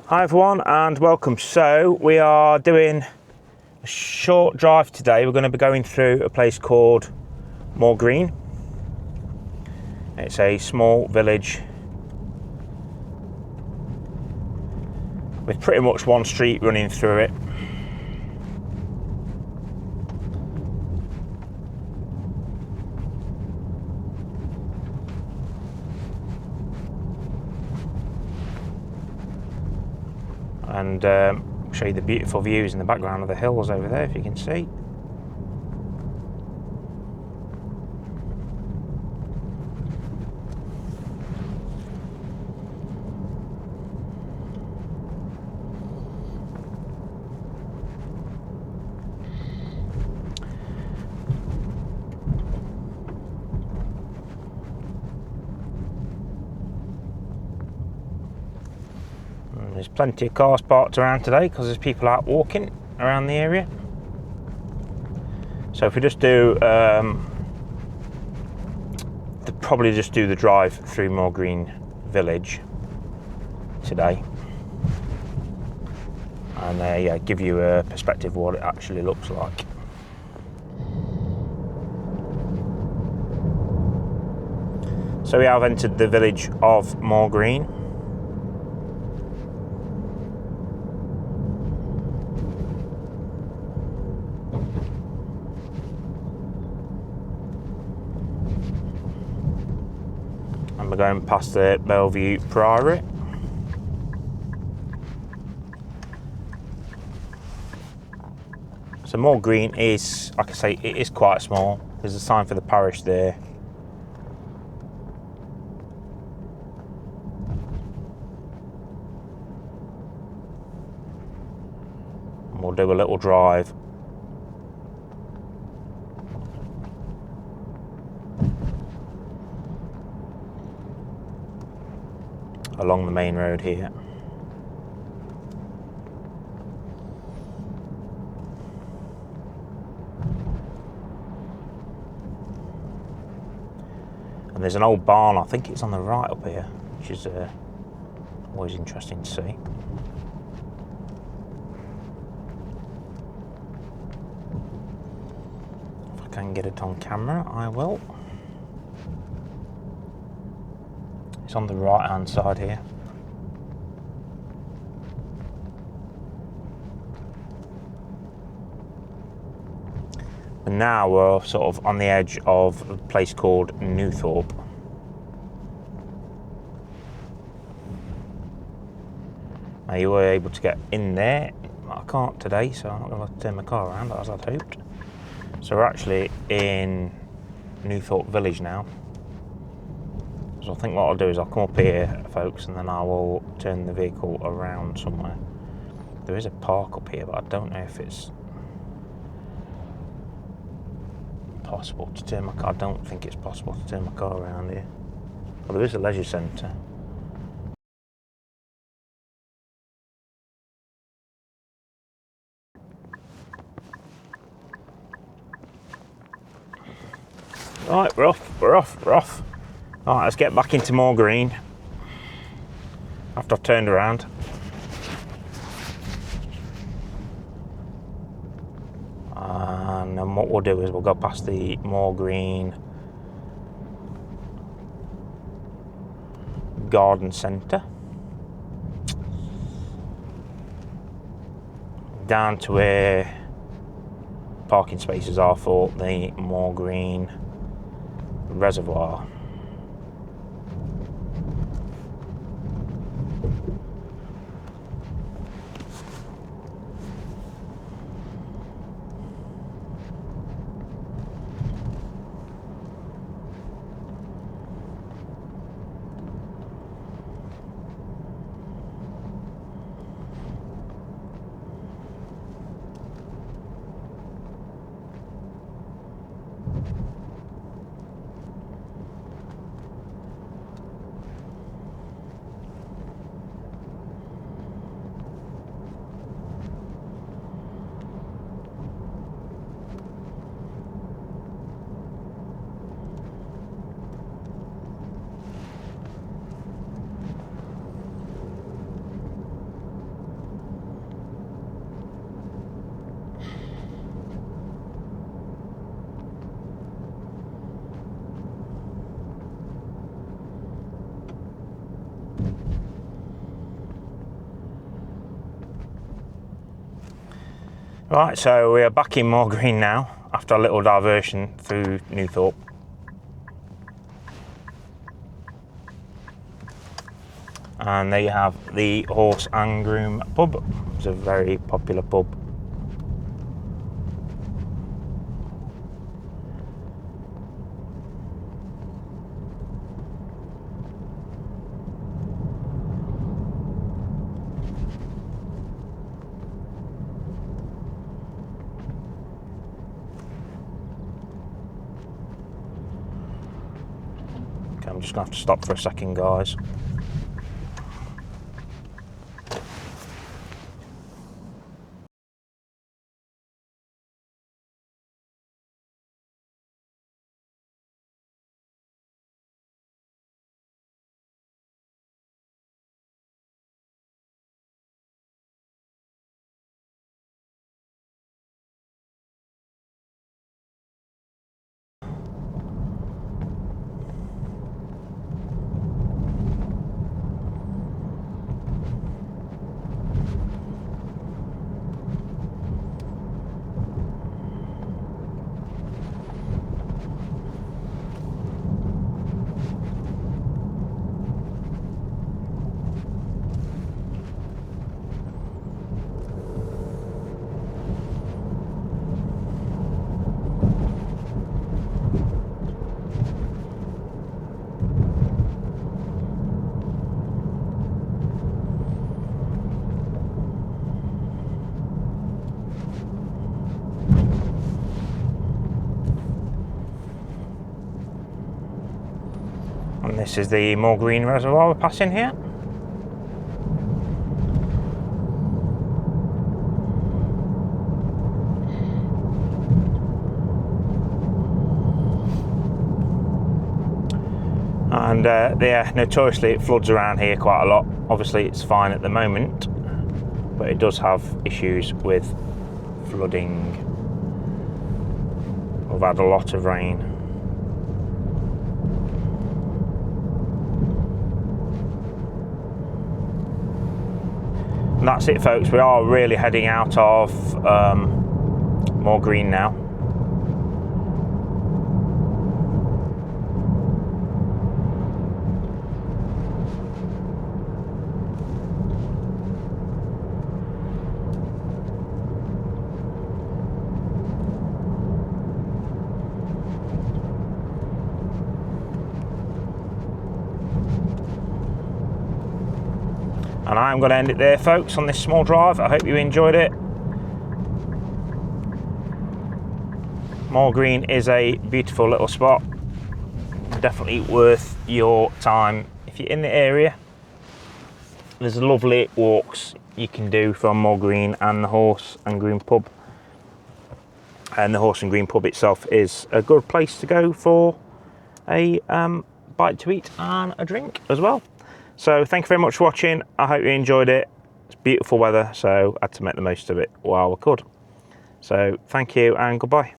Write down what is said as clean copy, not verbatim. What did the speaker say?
Hi everyone and welcome. So we are doing a short drive today. We're going to be going through a place called Moorgreen. It's a small village with pretty much one street running through it. And show you the beautiful views in the background of the hills over there, if you can see. There's plenty of cars parked around today because there's people out walking around the area. So if we just do, probably just do the drive through Moorgreen village today, and yeah, give you a perspective of what it actually looks like. So we have entered the village of Moorgreen. And we're going past the Bellevue Priory. So Moorgreen is, like I say, it is quite small. There's a sign for the parish there. And we'll do a little drive along the main road here. And there's an old barn, I think it's on the right up here, which is always interesting to see. If I can get it on camera, I will. It's on the right hand side here. And now we're sort of on the edge of a place called Newthorpe. Now you were able to get in there. I can't today, so I'm not going to turn my car around as I'd hoped. So we're actually in Newthorpe village now. So I think what I'll do is I'll come up here, folks, and then I will turn the vehicle around somewhere. There is a park up here, but I don't know if it's possible to turn my car. I don't think it's possible to turn my car around here. Well, there is a leisure centre. Right, we're off. Alright, let's get back into Moorgreen after I've turned around. And then what we'll do is we'll go past the Moorgreen Garden Centre, down to where parking spaces are for the Moorgreen Reservoir. Right, so we are back in Moorgreen now after a little diversion through Newthorpe. And there you have the Horse and Groom pub. It's a very popular pub. Okay, I'm just gonna have to stop for a second, guys. And this is the Moorgreen Reservoir we're passing here. And yeah, notoriously it floods around here quite a lot. Obviously it's fine at the moment, but it does have issues with flooding. We've had a lot of rain. And that's it, folks. We are really heading out of Moorgreen now. And I'm going to end it there, folks, on this small drive. I hope you enjoyed it. Moorgreen is a beautiful little spot. Definitely worth your time if you're in the area. There's lovely walks you can do from Moorgreen and the Horse and Groom pub. And the Horse and Groom pub itself is a good place to go for a bite to eat and a drink as well. So thank you very much for watching. I hope you enjoyed it. It's beautiful weather, so I had to make the most of it while I could. So thank you and goodbye.